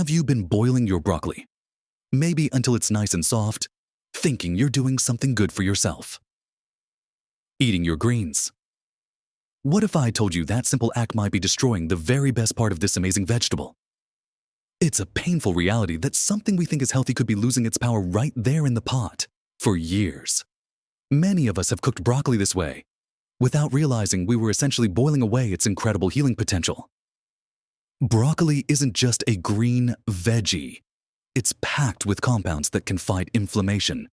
Have you been boiling your broccoli? Maybe until it's nice and soft, thinking you're doing something good for yourself. Eating your greens. What if I told you that simple act might be destroying the very best part of this amazing vegetable? It's a painful reality that something we think is healthy could be losing its power right there in the pot for years. Many of us have cooked broccoli this way, without realizing we were essentially boiling away its incredible healing potential. Broccoli isn't just a green veggie. It's packed with compounds that can fight inflammation,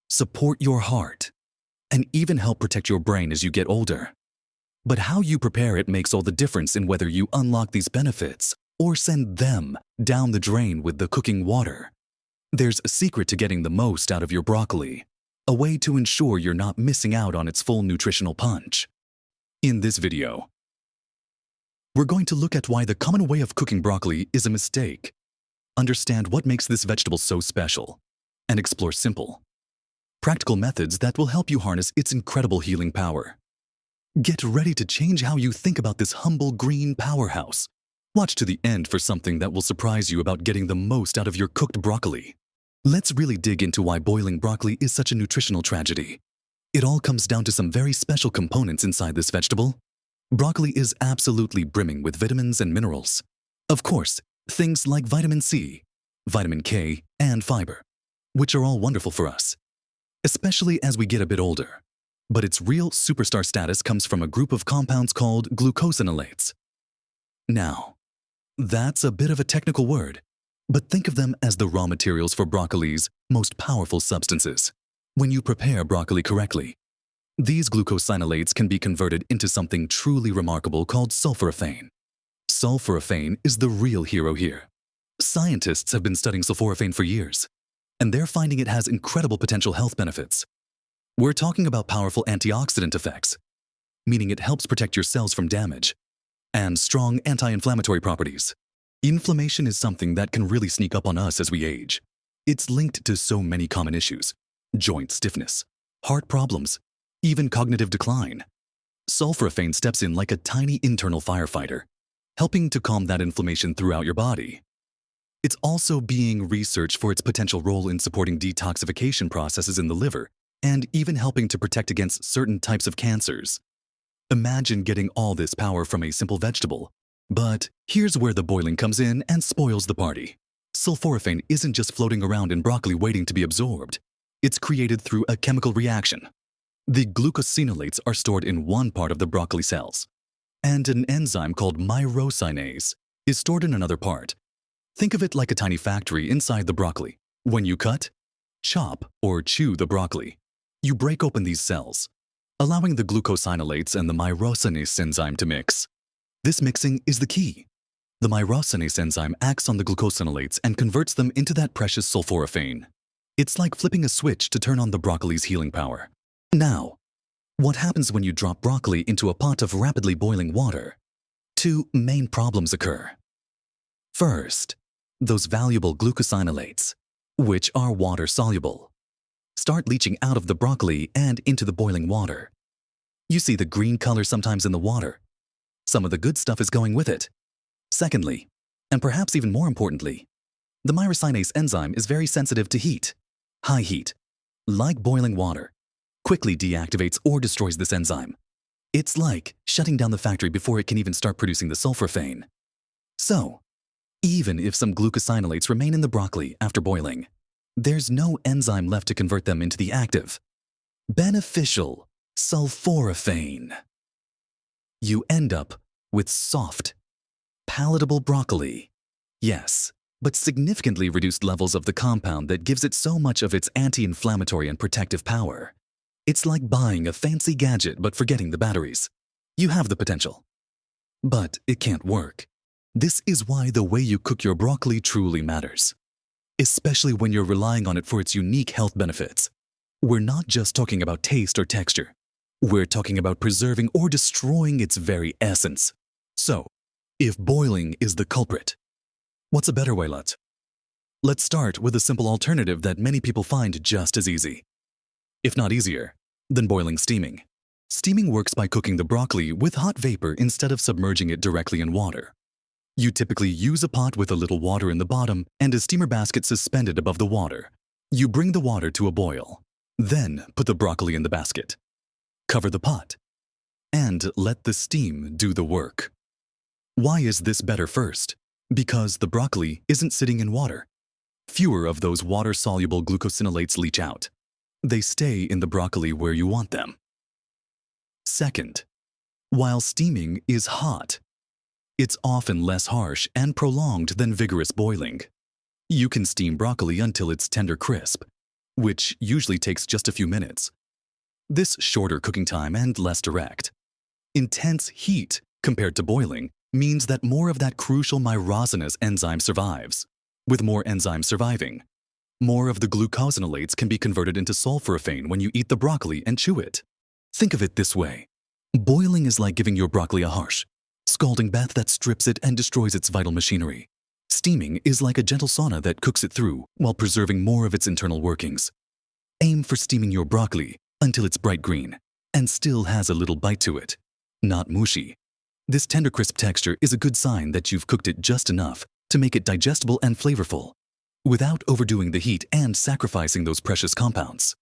support your heart, and even help protect your brain as you get older. But how you prepare it makes all the difference in whether you unlock these benefits or send them down the drain with the cooking water. There's a secret to getting the most out of your broccoli, a way to ensure you're not missing out on its full nutritional punch. In this video, we're going to look at why the common way of cooking broccoli is a mistake, understand what makes this vegetable so special, and explore simple, practical methods that will help you harness its incredible healing power. Get ready to change how you think about this humble green powerhouse. Watch to the end for something that will surprise you about getting the most out of your cooked broccoli. Let's really dig into why boiling broccoli is such a nutritional tragedy. It all comes down to some very special components inside this vegetable. Broccoli is absolutely brimming with vitamins and minerals. Of course, things like vitamin C, vitamin K, and fiber, which are all wonderful for us, especially as we get a bit older. But its real superstar status comes from a group of compounds called glucosinolates. Now, that's a bit of a technical word, but think of them as the raw materials for broccoli's most powerful substances. When you prepare broccoli correctly, these glucosinolates can be converted into something truly remarkable called sulforaphane. Sulforaphane is the real hero here. Scientists have been studying sulforaphane for years, and they're finding it has incredible potential health benefits. We're talking about powerful antioxidant effects, meaning it helps protect your cells from damage, and strong anti-inflammatory properties. Inflammation is something that can really sneak up on us as we age. It's linked to so many common issues: joint stiffness, heart problems, even cognitive decline. Sulforaphane steps in like a tiny internal firefighter, helping to calm that inflammation throughout your body. It's also being researched for its potential role in supporting detoxification processes in the liver and even helping to protect against certain types of cancers. Imagine getting all this power from a simple vegetable. But here's where the boiling comes in and spoils the party. Sulforaphane isn't just floating around in broccoli waiting to be absorbed. It's created through a chemical reaction. The glucosinolates are stored in one part of the broccoli cells, and an enzyme called myrosinase is stored in another part. Think of it like a tiny factory inside the broccoli. When you cut, chop, or chew the broccoli, you break open these cells, allowing the glucosinolates and the myrosinase enzyme to mix. This mixing is the key. The myrosinase enzyme acts on the glucosinolates and converts them into that precious sulforaphane. It's like flipping a switch to turn on the broccoli's healing power. Now, what happens when you drop broccoli into a pot of rapidly boiling water? Two main problems occur. First, those valuable glucosinolates, which are water-soluble, start leaching out of the broccoli and into the boiling water. You see the green color sometimes in the water. Some of the good stuff is going with it. Secondly, and perhaps even more importantly, the myrosinase enzyme is very sensitive to heat. High heat, like boiling water, quickly deactivates or destroys this enzyme. It's like shutting down the factory before it can even start producing the sulforaphane. So, even if some glucosinolates remain in the broccoli after boiling, there's no enzyme left to convert them into the active, beneficial sulforaphane. You end up with soft, palatable broccoli. Yes, but significantly reduced levels of the compound that gives it so much of its anti-inflammatory and protective power. It's like buying a fancy gadget but forgetting the batteries. You have the potential, but it can't work. This is why the way you cook your broccoli truly matters, especially when you're relying on it for its unique health benefits. We're not just talking about taste or texture. We're talking about preserving or destroying its very essence. So, if boiling is the culprit, what's a better way, Let's start with a simple alternative that many people find just as easy, if not easier, than boiling steaming. Steaming works by cooking the broccoli with hot vapor instead of submerging it directly in water. You typically use a pot with a little water in the bottom and a steamer basket suspended above the water. You bring the water to a boil. Then put the broccoli in the basket. Cover the pot and let the steam do the work. Why is this better first? Because the broccoli isn't sitting in water. Fewer of those water-soluble glucosinolates leach out. They stay in the broccoli where you want them. Second, while steaming is hot, it's often less harsh and prolonged than vigorous boiling. You can steam broccoli until it's tender crisp, which usually takes just a few minutes. This shorter cooking time and less direct. Intense heat compared to boiling means that more of that crucial myrosinase enzyme survives. With more enzymes surviving, more of the glucosinolates can be converted into sulforaphane when you eat the broccoli and chew it. Think of it this way. Boiling is like giving your broccoli a harsh, scalding bath that strips it and destroys its vital machinery. Steaming is like a gentle sauna that cooks it through while preserving more of its internal workings. Aim for steaming your broccoli until it's bright green and still has a little bite to it, not mushy. This tender crisp texture is a good sign that you've cooked it just enough to make it digestible and flavorful, without overdoing the heat and sacrificing those precious compounds.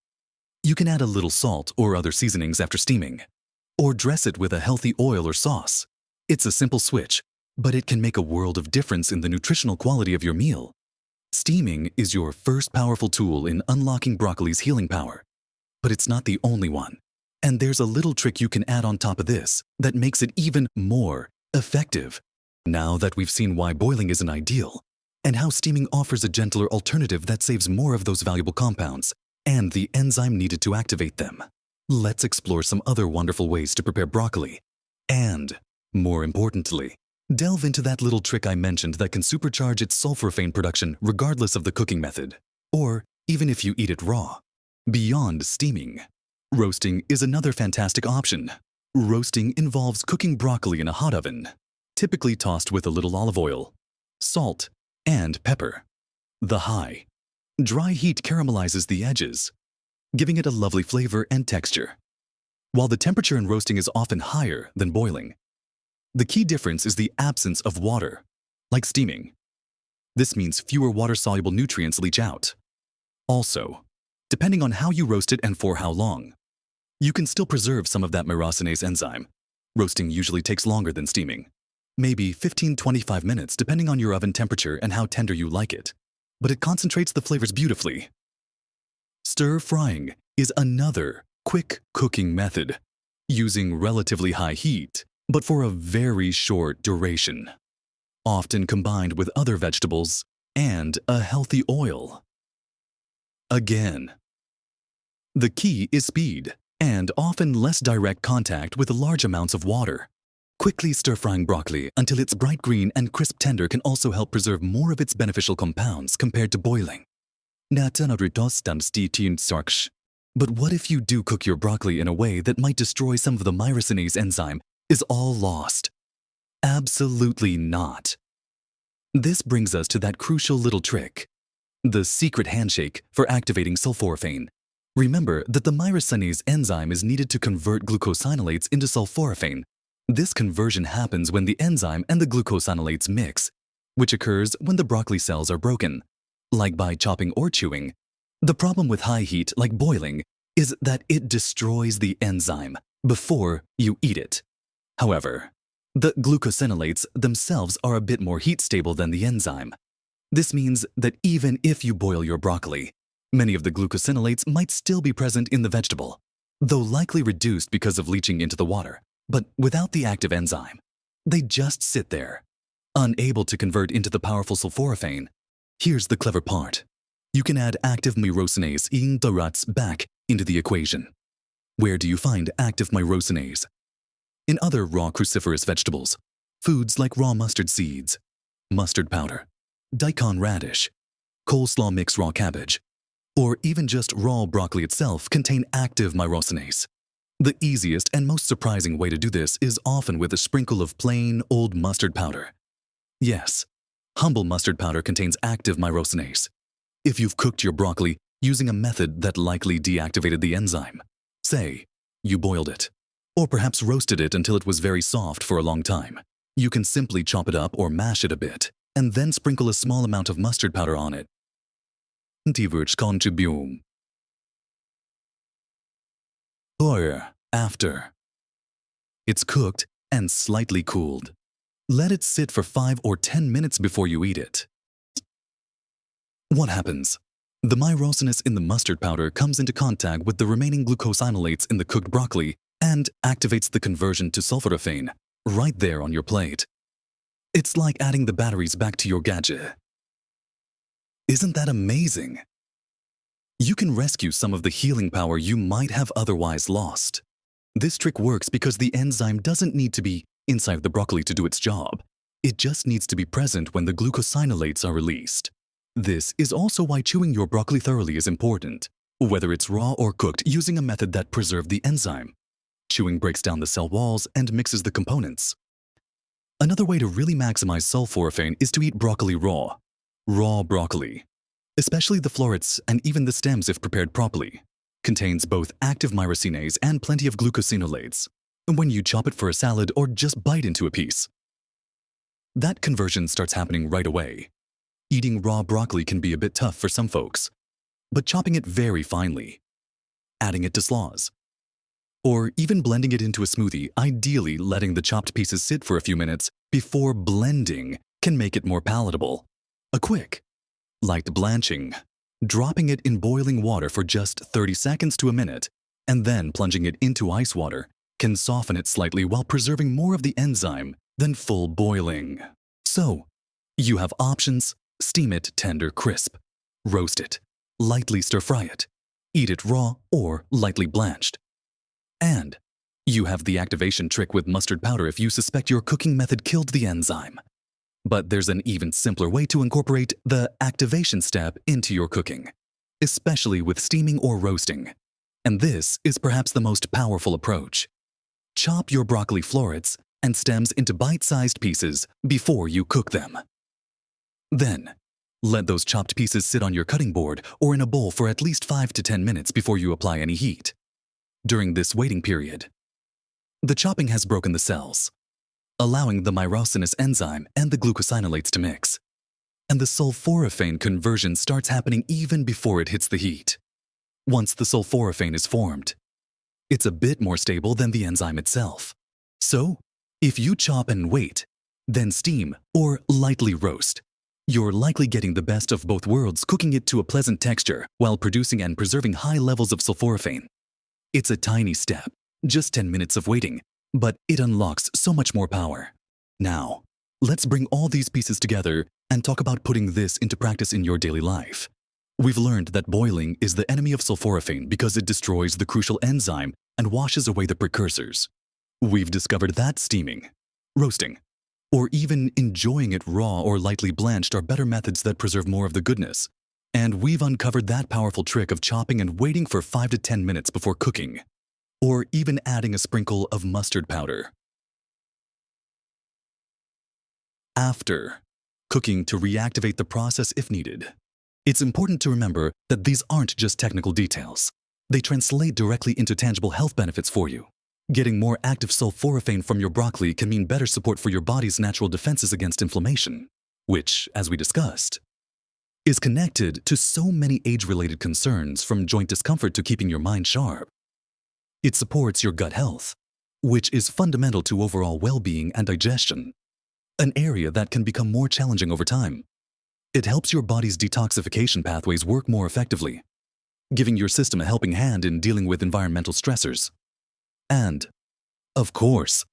You can add a little salt or other seasonings after steaming, or dress it with a healthy oil or sauce. It's a simple switch, but it can make a world of difference in the nutritional quality of your meal. Steaming is your first powerful tool in unlocking broccoli's healing power, but it's not the only one. And there's a little trick you can add on top of this that makes it even more effective. Now that we've seen why boiling isn't ideal, and how steaming offers a gentler alternative that saves more of those valuable compounds and the enzyme needed to activate them, let's explore some other wonderful ways to prepare broccoli. And, more importantly, delve into that little trick I mentioned that can supercharge its sulforaphane production regardless of the cooking method, or even if you eat it raw. Beyond steaming, roasting is another fantastic option. Roasting involves cooking broccoli in a hot oven, typically tossed with a little olive oil, salt, and pepper. The high, dry heat caramelizes the edges, giving it a lovely flavor and texture. While the temperature in roasting is often higher than boiling, the key difference is the absence of water, like steaming. This means fewer water-soluble nutrients leach out. Also, depending on how you roast it and for how long, you can still preserve some of that myrosinase enzyme. Roasting usually takes longer than steaming. Maybe 15-25 minutes depending on your oven temperature and how tender you like it, but it concentrates the flavors beautifully. Stir-frying is another quick cooking method, using relatively high heat, but for a very short duration, often combined with other vegetables and a healthy oil. Again, the key is speed and often less direct contact with large amounts of water. Quickly stir-frying broccoli until it's bright green and crisp tender can also help preserve more of its beneficial compounds compared to boiling. But what if you do cook your broccoli in a way that might destroy some of the myrosinase enzyme? Is all lost? Absolutely not. This brings us to that crucial little trick, the secret handshake for activating sulforaphane. Remember that the myrosinase enzyme is needed to convert glucosinolates into sulforaphane. This conversion happens when the enzyme and the glucosinolates mix, which occurs when the broccoli cells are broken, like by chopping or chewing. The problem with high heat, like boiling, is that it destroys the enzyme before you eat it. However, the glucosinolates themselves are a bit more heat-stable than the enzyme. This means that even if you boil your broccoli, many of the glucosinolates might still be present in the vegetable, though likely reduced because of leaching into the water. But without the active enzyme, they just sit there, unable to convert into the powerful sulforaphane. Here's the clever part. You can add active myrosinase in the ruts back into the equation. Where do you find active myrosinase? In other raw cruciferous vegetables, foods like raw mustard seeds, mustard powder, daikon radish, coleslaw mix raw cabbage, or even just raw broccoli itself contain active myrosinase. The easiest and most surprising way to do this is often with a sprinkle of plain old mustard powder. Yes, humble mustard powder contains active myrosinase. If you've cooked your broccoli using a method that likely deactivated the enzyme, say, you boiled it, or perhaps roasted it until it was very soft for a long time, You can simply chop it up or mash it a bit, and then sprinkle a small amount of mustard powder on it. Or after. It's cooked and slightly cooled. Let it sit for 5 or 10 minutes before you eat it. What happens? The myrosinase in the mustard powder comes into contact with the remaining glucosinolates in the cooked broccoli and activates the conversion to sulforaphane right there on your plate. It's like adding the batteries back to your gadget. Isn't that amazing? You can rescue some of the healing power you might have otherwise lost. This trick works because the enzyme doesn't need to be inside the broccoli to do its job. It just needs to be present when the glucosinolates are released. This is also why chewing your broccoli thoroughly is important, whether it's raw or cooked using a method that preserves the enzyme. Chewing breaks down the cell walls and mixes the components. Another way to really maximize sulforaphane is to eat broccoli raw. Raw broccoli, especially the florets and even the stems if prepared properly, contains both active myrosinase and plenty of glucosinolates when you chop it for a salad or just bite into a piece. That conversion starts happening right away. Eating raw broccoli can be a bit tough for some folks, but chopping it very finely, adding it to slaws, or even blending it into a smoothie, ideally letting the chopped pieces sit for a few minutes before blending, can make it more palatable. A quick, light blanching, dropping it in boiling water for just 30 seconds to a minute, and then plunging it into ice water can soften it slightly while preserving more of the enzyme than full boiling. So, you have options: steam it tender crisp, roast it, lightly stir-fry it, eat it raw or lightly blanched. And you have the activation trick with mustard powder if you suspect your cooking method killed the enzyme. But there's an even simpler way to incorporate the activation step into your cooking, especially with steaming or roasting. And this is perhaps the most powerful approach. Chop your broccoli florets and stems into bite-sized pieces before you cook them. Then, let those chopped pieces sit on your cutting board or in a bowl for at least 5 to 10 minutes before you apply any heat. During this waiting period, the chopping has broken the cells, allowing the myrosinase enzyme and the glucosinolates to mix. And the sulforaphane conversion starts happening even before it hits the heat. Once the sulforaphane is formed, it's a bit more stable than the enzyme itself. So, if you chop and wait, then steam or lightly roast, you're likely getting the best of both worlds, cooking it to a pleasant texture while producing and preserving high levels of sulforaphane. It's a tiny step, just 10 minutes of waiting, but it unlocks so much more power. Now, let's bring all these pieces together and talk about putting this into practice in your daily life. We've learned that boiling is the enemy of sulforaphane because it destroys the crucial enzyme and washes away the precursors. We've discovered that steaming, roasting, or even enjoying it raw or lightly blanched are better methods that preserve more of the goodness. And we've uncovered that powerful trick of chopping and waiting for 5 to 10 minutes before cooking, or even adding a sprinkle of mustard powder. After cooking to reactivate the process if needed. It's important to remember that these aren't just technical details. They translate directly into tangible health benefits for you. Getting more active sulforaphane from your broccoli can mean better support for your body's natural defenses against inflammation, which, as we discussed, is connected to so many age-related concerns from joint discomfort to keeping your mind sharp. It supports your gut health, which is fundamental to overall well-being and digestion, an area that can become more challenging over time. It helps your body's detoxification pathways work more effectively, giving your system a helping hand in dealing with environmental stressors. And, of course,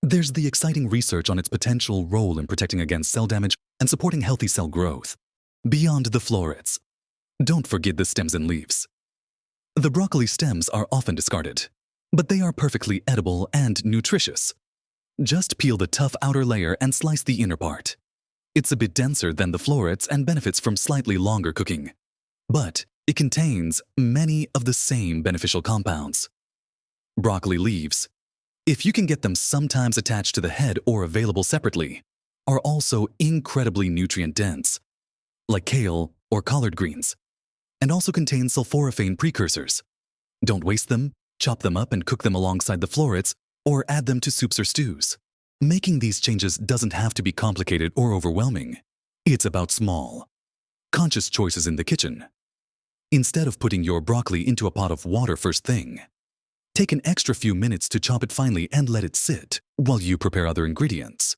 there's the exciting research on its potential role in protecting against cell damage and supporting healthy cell growth. Beyond the florets, don't forget the stems and leaves. The broccoli stems are often discarded, but they are perfectly edible and nutritious. Just peel the tough outer layer and slice the inner part. It's a bit denser than the florets and benefits from slightly longer cooking, but it contains many of the same beneficial compounds. Broccoli leaves, if you can get them sometimes attached to the head or available separately, are also incredibly nutrient-dense, like kale or collard greens, and also contain sulforaphane precursors. Don't waste them, chop them up and cook them alongside the florets or add them to soups or stews. Making these changes doesn't have to be complicated or overwhelming. It's about small, conscious choices in the kitchen. Instead of putting your broccoli into a pot of water first thing, take an extra few minutes to chop it finely and let it sit while you prepare other ingredients.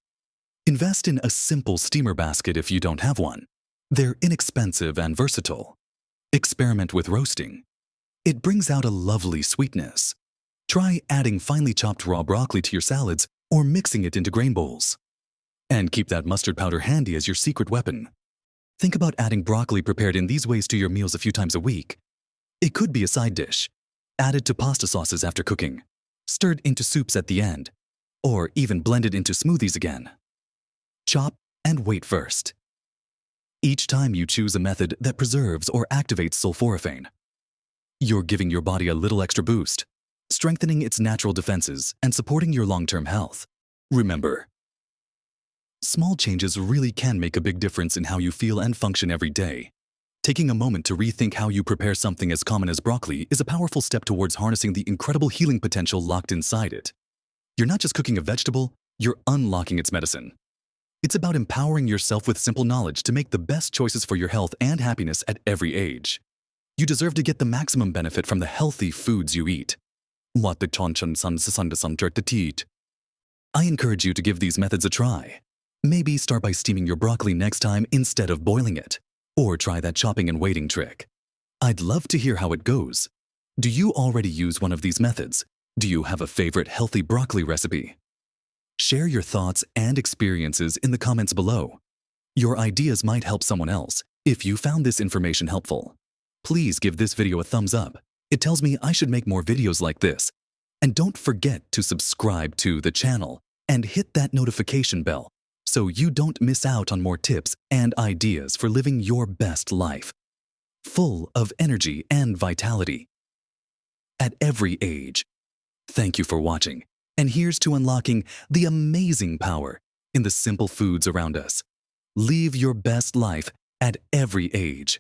Invest in a simple steamer basket if you don't have one. They're inexpensive and versatile. Experiment with roasting. It brings out a lovely sweetness. Try adding finely chopped raw broccoli to your salads or mixing it into grain bowls. And keep that mustard powder handy as your secret weapon. Think about adding broccoli prepared in these ways to your meals a few times a week. It could be a side dish, added to pasta sauces after cooking, stirred into soups at the end, or even blended into smoothies again. Chop and wait first. Each time you choose a method that preserves or activates sulforaphane, you're giving your body a little extra boost, strengthening its natural defenses and supporting your long-term health. Remember, small changes really can make a big difference in how you feel and function every day. Taking a moment to rethink how you prepare something as common as broccoli is a powerful step towards harnessing the incredible healing potential locked inside it. You're not just cooking a vegetable, you're unlocking its medicine. It's about empowering yourself with simple knowledge to make the best choices for your health and happiness at every age. You deserve to get the maximum benefit from the healthy foods you eat. I encourage you to give these methods a try. Maybe start by steaming your broccoli next time instead of boiling it. Or try that chopping and waiting trick. I'd love to hear how it goes. Do you already use one of these methods? Do you have a favorite healthy broccoli recipe? Share your thoughts and experiences in the comments below. Your ideas might help someone else. If you found this information helpful, please give this video a thumbs up. It tells me I should make more videos like this. And don't forget to subscribe to the channel and hit that notification bell so you don't miss out on more tips and ideas for living your best life, full of energy and vitality. At every age. Thank you for watching, and here's to unlocking the amazing power in the simple foods around us. Live your best life at every age.